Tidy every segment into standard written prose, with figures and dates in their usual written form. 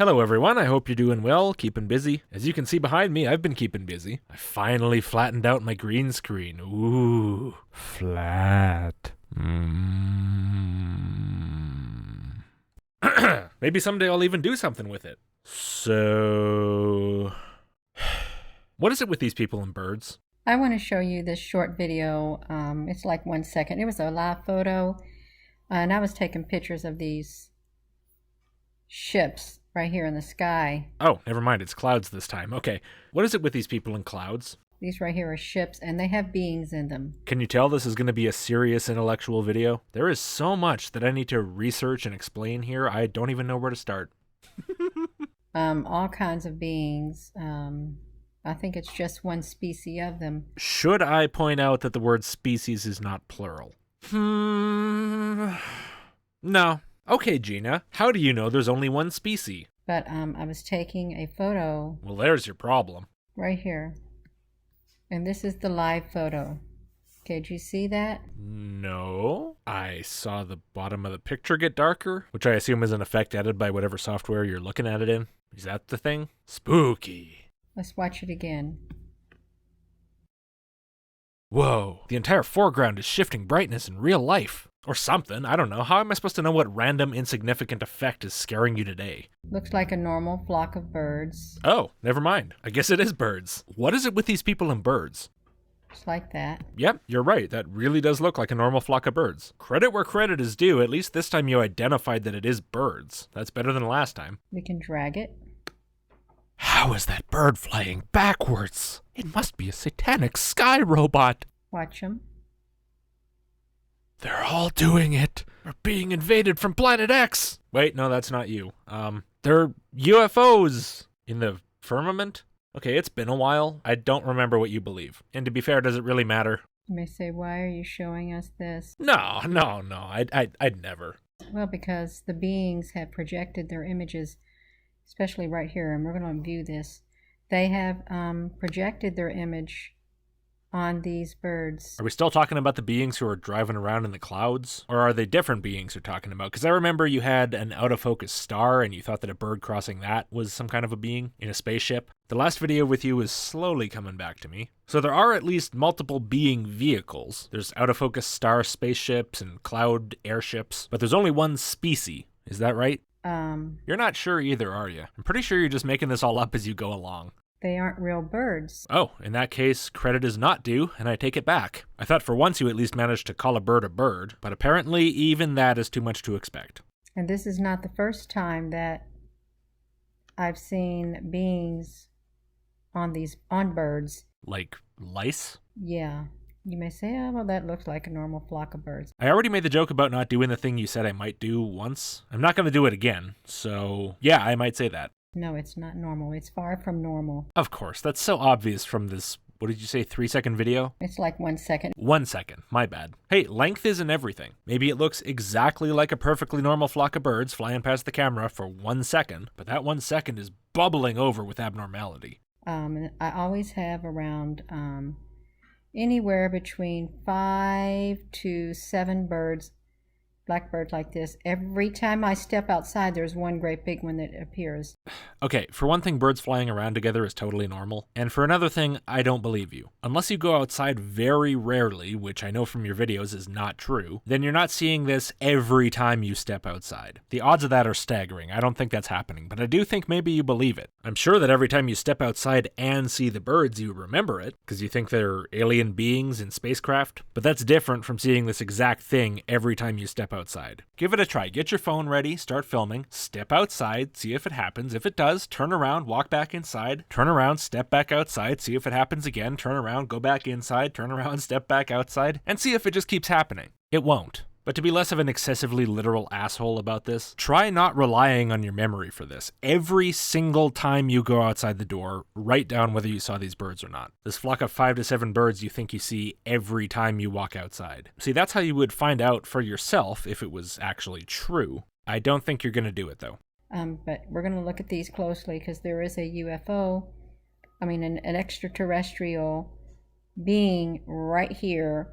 Hello everyone, I hope you're doing well, keeping busy. As you can see behind me, I've been keeping busy. I finally flattened out my green screen. Ooh, flat. Maybe someday I'll even do something with it. So, what is it with these people and birds? I want to show you this short video. It's like 1 second. It was a live photo, and I was taking pictures of these ships right here in the sky. Oh, never mind, it's clouds this time. Okay, what is it with these people and clouds? These right here are ships, and they have beings in them. Can you tell this is going to be a serious intellectual video? There is so much that I need to research and explain here, I don't even know where to start. All kinds of beings. I think it's just one species of them. Should I point out that the word species is not plural? No. Okay, Gina, how do you know there's only one species? But I was taking a photo. Well, there's your problem. Right here. And this is the live photo. Okay, did you see that? No. I saw the bottom of the picture get darker, which I assume is an effect added by whatever software you're looking at it in. Is that the thing? Spooky. Let's watch it again. Whoa, the entire foreground is shifting brightness in real life. Or something, I don't know. How am I supposed to know what random insignificant effect is scaring you today? Looks like a normal flock of birds. Oh, never mind. I guess it is birds. What is it with these people and birds? Just like that. Yep, you're right. That really does look like a normal flock of birds. Credit where credit is due. At least this time you identified that it is birds. That's better than last time. We can drag it. How is that bird flying backwards? It must be a satanic sky robot. Watch them. They're all doing it. We're being invaded from Planet X. Wait, no, that's not you. They're UFOs in the firmament? Okay, it's been a while. I don't remember what you believe. And to be fair, does it really matter? You may say, why are you showing us this? No. I'd never. Well, because the beings have projected their images, especially right here, and we're going to view this. They have projected their image on these birds. Are we still talking about the beings who are driving around in the clouds? Or are they different beings you're talking about? Because I remember you had an out-of-focus star and you thought that a bird crossing that was some kind of a being in a spaceship. The last video with you is slowly coming back to me. So there are at least multiple being vehicles. There's out-of-focus star spaceships and cloud airships, but there's only one species. Is that right? You're not sure either, are you? I'm pretty sure you're just making this all up as you go along. They aren't real birds. Oh, in that case, credit is not due, and I take it back. I thought for once you at least managed to call a bird, but apparently even that is too much to expect. And this is not the first time that I've seen beings on birds. Like lice? Yeah. You may say, oh, well, that looks like a normal flock of birds. I already made the joke about not doing the thing you said I might do once. I'm not going to do it again, so yeah, I might say that. No, it's not normal. It's far from normal. Of course, that's so obvious from this, what did you say, 3-second video? It's like 1 second. 1 second, my bad. Hey, length isn't everything. Maybe it looks exactly like a perfectly normal flock of birds flying past the camera for 1 second, but that 1 second is bubbling over with abnormality. And I always have around anywhere between 5 to 7 birds, blackbirds like this. Every time I step outside, there's one great big one that appears. Okay, for one thing, birds flying around together is totally normal. And for another thing, I don't believe you. Unless you go outside very rarely, which I know from your videos is not true, then you're not seeing this every time you step outside. The odds of that are staggering. I don't think that's happening, but I do think maybe you believe it. I'm sure that every time you step outside and see the birds, you remember it, because you think they're alien beings in spacecraft. But that's different from seeing this exact thing every time you step outside. Give it a try. Get your phone ready, start filming, step outside, see if it happens. If it does, turn around, walk back inside, turn around, step back outside, see if it happens again, turn around, go back inside, turn around, step back outside, and see if it just keeps happening. It won't. But to be less of an excessively literal asshole about this, try not relying on your memory for this. Every single time you go outside the door, write down whether you saw these birds or not. This flock of 5 to 7 birds you think you see every time you walk outside. See, that's how you would find out for yourself if it was actually true. I don't think you're going to do it, though. But we're going to look at these closely because there is a UFO, an extraterrestrial being right here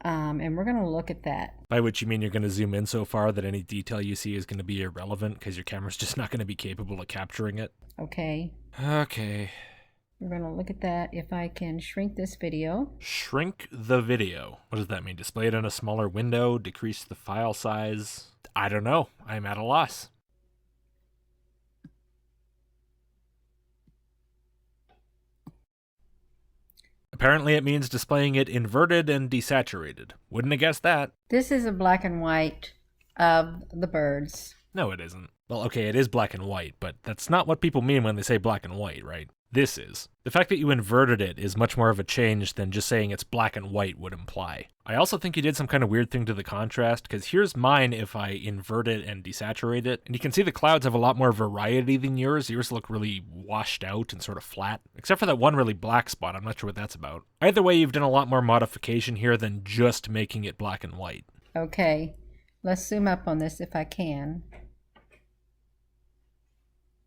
And we're going to look at that. By which you mean you're going to zoom in so far that any detail you see is going to be irrelevant because your camera's just not going to be capable of capturing it? Okay. Okay. We're going to look at that if I can shrink this video. Shrink the video. What does that mean? Display it in a smaller window? Decrease the file size? I don't know. I'm at a loss. Apparently it means displaying it inverted and desaturated. Wouldn't have guessed that. This is a black and white of the birds. No, it isn't. Well, okay, it is black and white, but that's not what people mean when they say black and white, right? This is. The fact that you inverted it is much more of a change than just saying it's black and white would imply. I also think you did some kind of weird thing to the contrast, because here's mine if I invert it and desaturate it, and you can see the clouds have a lot more variety than yours. Yours look really washed out and sort of flat, except for that one really black spot. I'm not sure what that's about. Either way, you've done a lot more modification here than just making it black and white. Okay, let's zoom up on this if I can.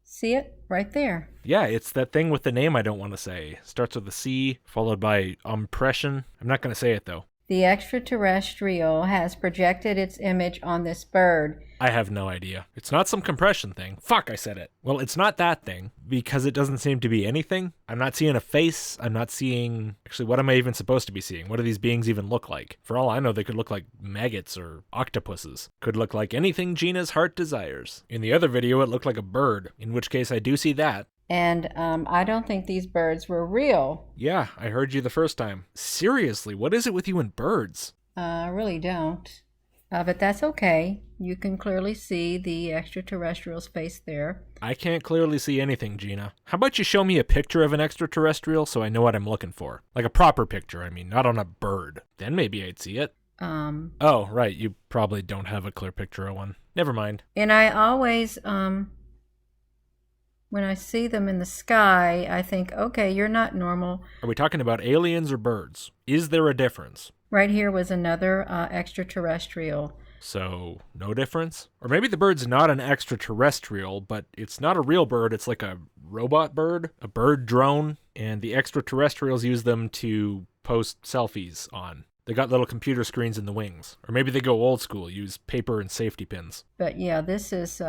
See it? Right there. Yeah, it's that thing with the name I don't want to say. Starts with a C, followed by impression. I'm not going to say it, though. The extraterrestrial has projected its image on this bird. I have no idea. It's not some compression thing. Fuck, I said it. Well, it's not that thing, because it doesn't seem to be anything. I'm not seeing a face. I'm not seeing... Actually, what am I even supposed to be seeing? What do these beings even look like? For all I know, they could look like maggots or octopuses. Could look like anything Gina's heart desires. In the other video, it looked like a bird, in which case I do see that. And I don't think these birds were real. Yeah, I heard you the first time. Seriously, what is it with you and birds? I really don't. But that's okay. You can clearly see the extraterrestrial's face there. I can't clearly see anything, Gina. How about you show me a picture of an extraterrestrial so I know what I'm looking for? Like a proper picture, I mean, not on a bird. Then maybe I'd see it. Oh, right, you probably don't have a clear picture of one. Never mind. And I always, when I see them in the sky, I think, okay, you're not normal. Are we talking about aliens or birds? Is there a difference? Right here was another extraterrestrial. So, no difference? Or maybe the bird's not an extraterrestrial, but it's not a real bird, it's like a robot bird, a bird drone, and the extraterrestrials use them to post selfies on. They got little computer screens in the wings. Or maybe they go old school, use paper and safety pins. But yeah, this is,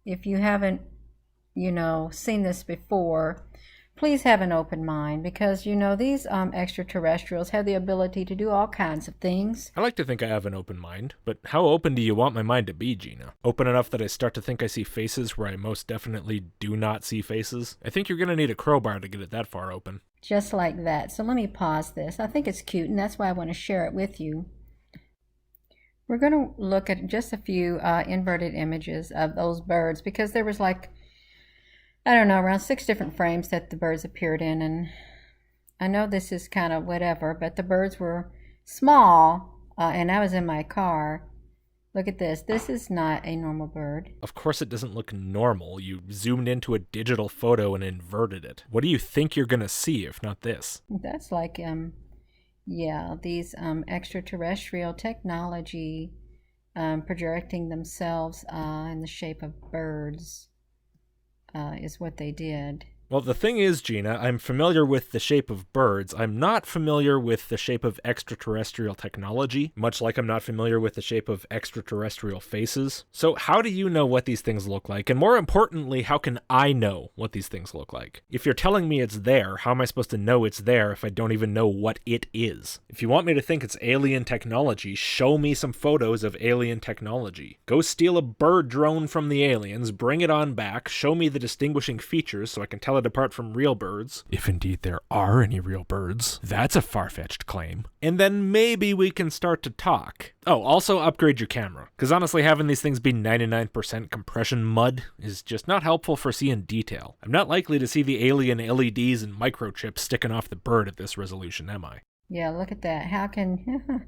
if you haven't, seen this before, please have an open mind, because these extraterrestrials have the ability to do all kinds of things. I like to think I have an open mind, but how open do you want my mind to be, Gina? Open enough that I start to think I see faces where I most definitely do not see faces? I think you're going to need a crowbar to get it that far open. Just like that. So let me pause this. I think it's cute, and that's why I want to share it with you. We're going to look at just a few inverted images of those birds, because there was around 6 different frames that the birds appeared in, and I know this is kind of whatever, but the birds were small, and I was in my car. Look at this. This is not a normal bird. Of course it doesn't look normal. You zoomed into a digital photo and inverted it. What do you think you're going to see if not this? That's like, these extraterrestrial technology projecting themselves in the shape of birds. Is what they did. Well, the thing is, Gina, I'm familiar with the shape of birds. I'm not familiar with the shape of extraterrestrial technology, much like I'm not familiar with the shape of extraterrestrial faces. So how do you know what these things look like? And more importantly, how can I know what these things look like? If you're telling me it's there, how am I supposed to know it's there if I don't even know what it is? If you want me to think it's alien technology, show me some photos of alien technology. Go steal a bird drone from the aliens, bring it on back, show me the distinguishing features so I can tell it apart from real birds, if indeed there are any real birds. That's a far-fetched claim. And then maybe we can start to talk. Oh, also upgrade your camera, because honestly having these things be 99% compression mud is just not helpful for seeing detail. I'm not likely to see the alien LEDs and microchips sticking off the bird at this resolution, am I? Yeah, look at that. How can...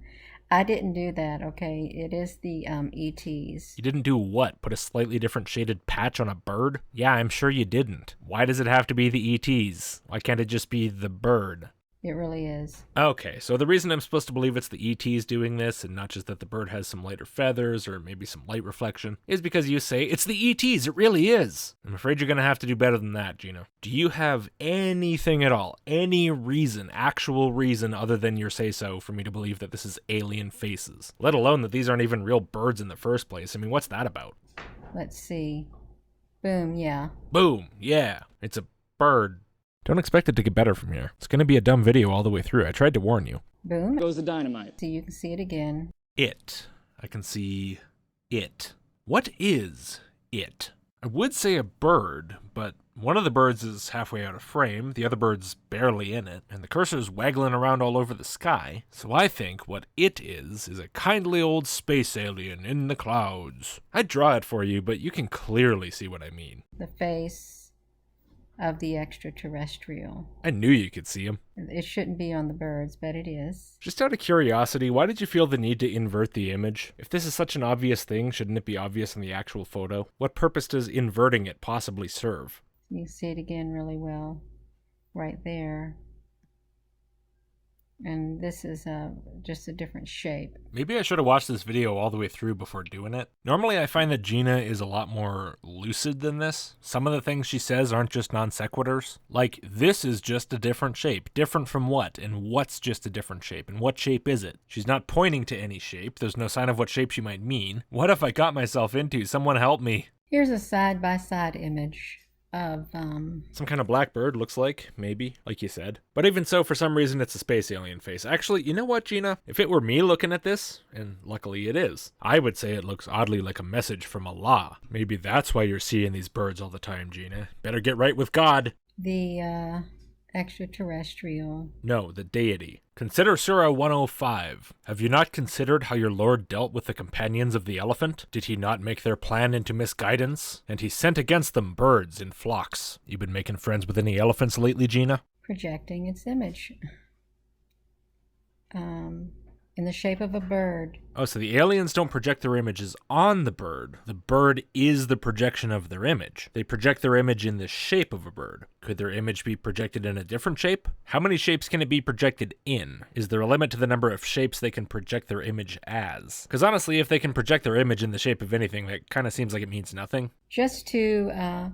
I didn't do that, okay? It is the ETs. You didn't do what? Put a slightly different shaded patch on a bird? Yeah, I'm sure you didn't. Why does it have to be the ETs? Why can't it just be the bird? It really is. Okay, so the reason I'm supposed to believe it's the ETs doing this and not just that the bird has some lighter feathers or maybe some light reflection is because you say, it's the ETs, it really is. I'm afraid you're going to have to do better than that, Gina. Do you have anything at all, any reason, actual reason other than your say-so for me to believe that this is alien faces? Let alone that these aren't even real birds in the first place. I mean, what's that about? Let's see. Boom, yeah. Boom, yeah. It's a bird. Don't expect it to get better from here. It's going to be a dumb video all the way through. I tried to warn you. Boom. Goes the dynamite. So you can see it again. It. I can see it. What is it? I would say a bird, but one of the birds is halfway out of frame, the other bird's barely in it, and the cursor's waggling around all over the sky. So I think what it is a kindly old space alien in the clouds. I'd draw it for you, but you can clearly see what I mean. The face of the extraterrestrial. I knew you could see him. It shouldn't be on the birds, but it is. Just out of curiosity, why did you feel the need to invert the image? If this is such an obvious thing, shouldn't it be obvious in the actual photo? What purpose does inverting it possibly serve? You can see it again really well right there. And this is just a different shape. Maybe I should have watched this video all the way through before doing it. Normally I find that Gina is a lot more lucid than this. Some of the things she says aren't just non sequiturs. Like, this is just a different shape. Different from what? And what's just a different shape? And what shape is it? She's not pointing to any shape. There's no sign of what shape she might mean. What have I got myself into? Someone help me. Here's a side-by-side image of some kind of black bird, looks like, maybe, like you said. But even so, for some reason, it's a space alien face. Actually, you know what, Gina? If it were me looking at this, and luckily it is, I would say it looks oddly like a message from Allah. Maybe that's why you're seeing these birds all the time, Gina. Better get right with God. The extraterrestrial. No, the deity. Consider Surah 105. Have you not considered how your Lord dealt with the companions of the elephant? Did he not make their plan into misguidance? And he sent against them birds in flocks. You been making friends with any elephants lately, Gina? Projecting its image. In the shape of a bird. Oh, so the aliens don't project their images on the bird. The bird is the projection of their image. They project their image in the shape of a bird. Could their image be projected in a different shape? How many shapes can it be projected in? Is there a limit to the number of shapes they can project their image as? Because honestly, if they can project their image in the shape of anything, that kind of seems like it means nothing. Just to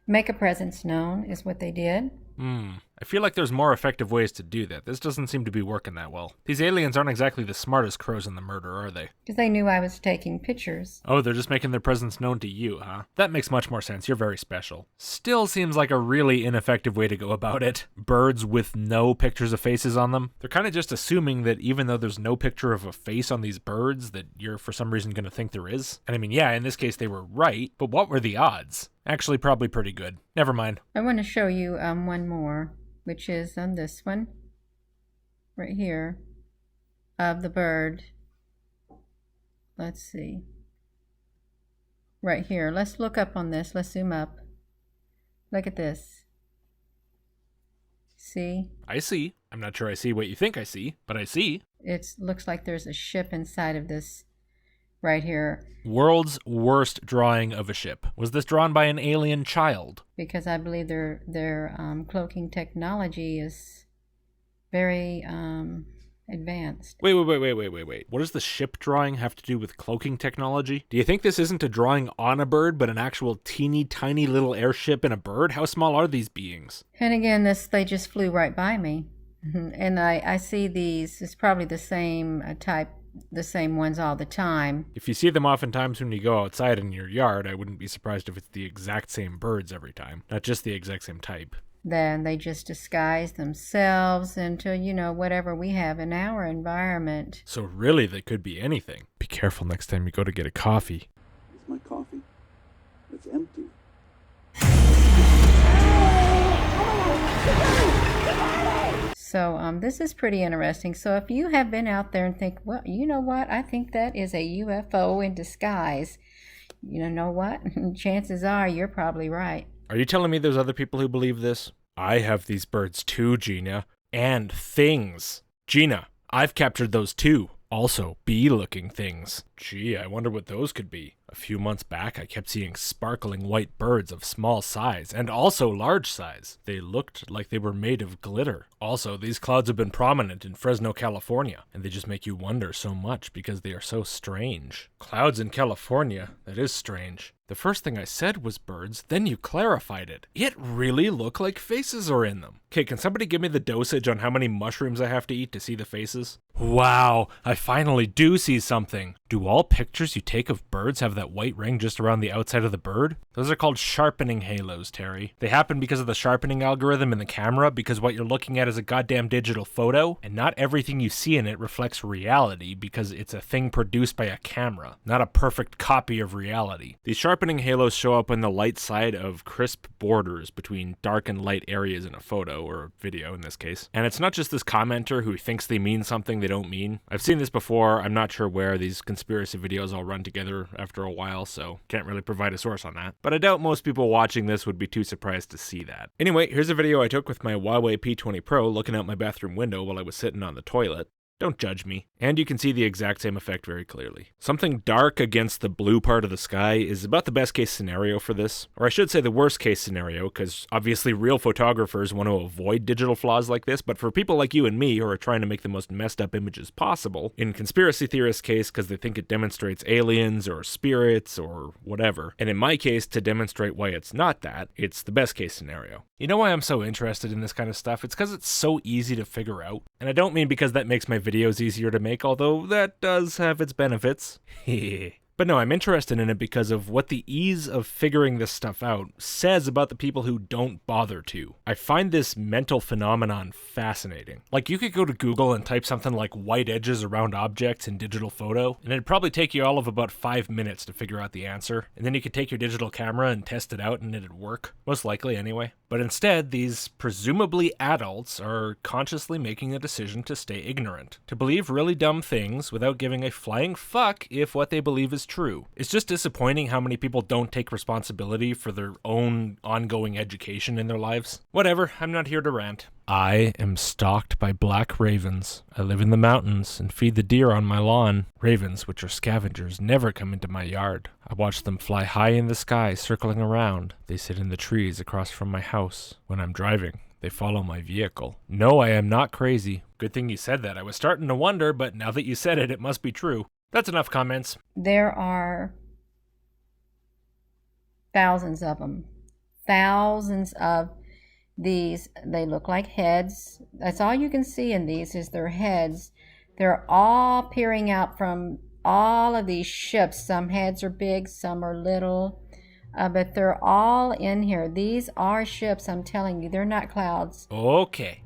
make a presence known is what they did. I feel like there's more effective ways to do that. This doesn't seem to be working that well. These aliens aren't exactly the smartest crows in the murder, are they? Because they knew I was taking pictures. Oh, they're just making their presence known to you, huh? That makes much more sense. You're very special. Still seems like a really ineffective way to go about it. Birds with no pictures of faces on them. They're kind of just assuming that even though there's no picture of a face on these birds, that you're for some reason going to think there is. And I mean, yeah, in this case they were right, but what were the odds? Actually, probably pretty good. Never mind. I want to show you one more, which is on this one, right here, of the bird. Let's see. Right here. Let's look up on this. Let's zoom up. Look at this. See? I see. I'm not sure I see what you think I see, but I see. It looks like there's a ship inside of this right here. World's worst drawing of a ship. Was this drawn by an alien child? Because I believe their cloaking technology is very advanced. Wait. What does the ship drawing have to do with cloaking technology? Do you think this isn't a drawing on a bird, but an actual teeny tiny little airship in a bird? How small are these beings? And again, they just flew right by me. And I see these, it's probably the same type, the same ones all the time. If you see them oftentimes when you go outside in your yard, I wouldn't be surprised if it's the exact same birds every time, not just the exact same type. Then they just disguise themselves into, whatever we have in our environment. So really, they could be anything. Be careful next time you go to get a coffee. It's my coffee. It's empty. So this is pretty interesting. So if you have been out there and think, well, you know what? I think that is a UFO in disguise. You know what? Chances are you're probably right. Are you telling me there's other people who believe this? I have these birds too, Gina. And things. Gina, I've captured those too. Also, bee-looking things. Gee, I wonder what those could be. A few months back, I kept seeing sparkling white birds of small size and also large size. They looked like they were made of glitter. Also, these clouds have been prominent in Fresno, California, and they just make you wonder so much because they are so strange. Clouds in California? That is strange. The first thing I said was birds, then you clarified it. It really looked like faces are in them. Okay, can somebody give me the dosage on how many mushrooms I have to eat to see the faces? Wow, I finally do see something. Do all pictures you take of birds have that white ring just around the outside of the bird? Those are called sharpening halos, Terry. They happen because of the sharpening algorithm in the camera, because what you're looking at is a goddamn digital photo, and not everything you see in it reflects reality because it's a thing produced by a camera, not a perfect copy of reality. These sharpening halos show up on the light side of crisp borders between dark and light areas in a photo, or a video in this case. And it's not just this commenter who thinks they mean something they don't mean. I've seen this before. I'm not sure where. These conspiracy videos all run together after a while, so can't really provide a source on that. But I doubt most people watching this would be too surprised to see that. Anyway, here's a video I took with my Huawei P20 Pro looking out my bathroom window while I was sitting on the toilet. Don't judge me. And you can see the exact same effect very clearly. Something dark against the blue part of the sky is about the best case scenario for this. Or I should say the worst case scenario, because obviously real photographers want to avoid digital flaws like this, but for people like you and me who are trying to make the most messed up images possible, in conspiracy theorists' case because they think it demonstrates aliens or spirits or whatever, and in my case to demonstrate why it's not that, it's the best case scenario. You know why I'm so interested in this kind of stuff? It's because it's so easy to figure out. And I don't mean because that makes my videos easier to make, although that does have its benefits. But no, I'm interested in it because of what the ease of figuring this stuff out says about the people who don't bother to. I find this mental phenomenon fascinating. Like, you could go to Google and type something like white edges around objects in digital photo, and it'd probably take you all of about 5 minutes to figure out the answer. And then you could take your digital camera and test it out and it'd work. Most likely anyway. But instead, these presumably adults are consciously making a decision to stay ignorant, to believe really dumb things without giving a flying fuck if what they believe is true. It's just disappointing how many people don't take responsibility for their own ongoing education in their lives. Whatever, I'm not here to rant. I am stalked by black ravens. I live in the mountains and feed the deer on my lawn. Ravens, which are scavengers, never come into my yard. I watch them fly high in the sky, circling around. They sit in the trees across from my house. When I'm driving, they follow my vehicle. No, I am not crazy. Good thing you said that. I was starting to wonder, but now that you said it, it must be true. That's enough comments. There are thousands of them. Thousands of these. They look like heads. That's all you can see in these is their heads. They're all peering out from all of these ships. Some heads are big, some are little, but they're all in here. These are ships, I'm telling you. They're not clouds. Okay.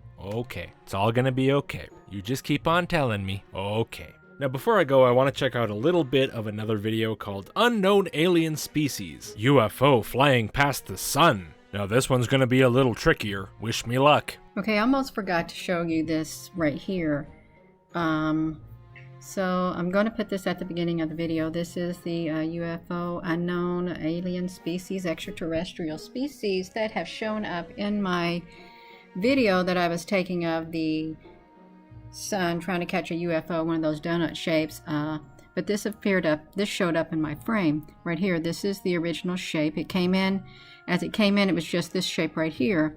It's all gonna be okay. You just keep on telling me. Okay. Now before I go, I want to check out a little bit of another video called Unknown Alien Species, UFO Flying Past the Sun. Now this one's going to be a little trickier. Wish me luck. Okay, I almost forgot to show you this right here. So I'm going to put this at the beginning of the video. This is the UFO Unknown Alien Species, extraterrestrial species that have shown up in my video that I was taking of the sun trying to catch a UFO, one of those donut shapes, but this showed up in my frame right here. This is the original shape. It came in, it was just this shape right here.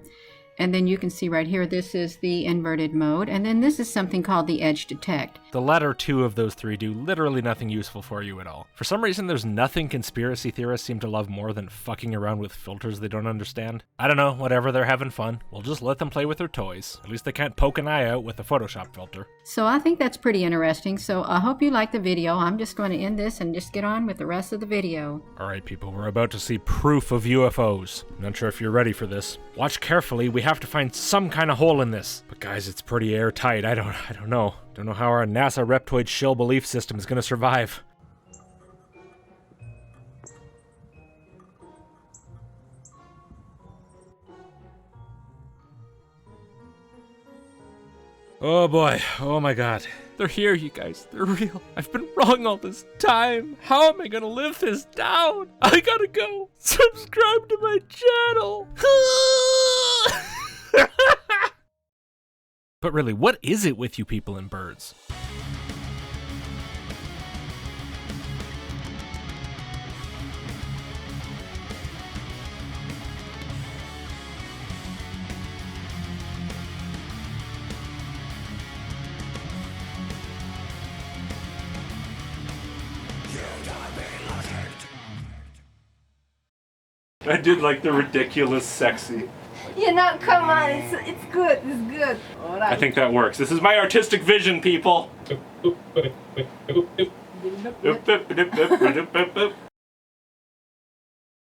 And then you can see right here, this is the inverted mode. And then this is something called the edge detect. The latter two of those three do literally nothing useful for you at all. For some reason, there's nothing conspiracy theorists seem to love more than fucking around with filters they don't understand. I don't know, whatever, they're having fun. We'll just let them play with their toys. At least they can't poke an eye out with a Photoshop filter. So I think that's pretty interesting. So I hope you like the video. I'm just going to end this and just get on with the rest of the video. Alright people, we're about to see proof of UFOs. Not sure if you're ready for this. Watch carefully, we have to find some kind of hole in this. But guys, it's pretty airtight. I don't know. Don't know how our NASA Reptoid shill belief system is gonna survive. Oh boy, oh my god. They're here, you guys. They're real. I've been wrong all this time. How am I gonna live this down? I gotta go. Subscribe to my channel. But really, what is it with you people and birds? I did like the ridiculous sexy. You know, come on, it's good, it's good. All right. I think that works. This is my artistic vision, people.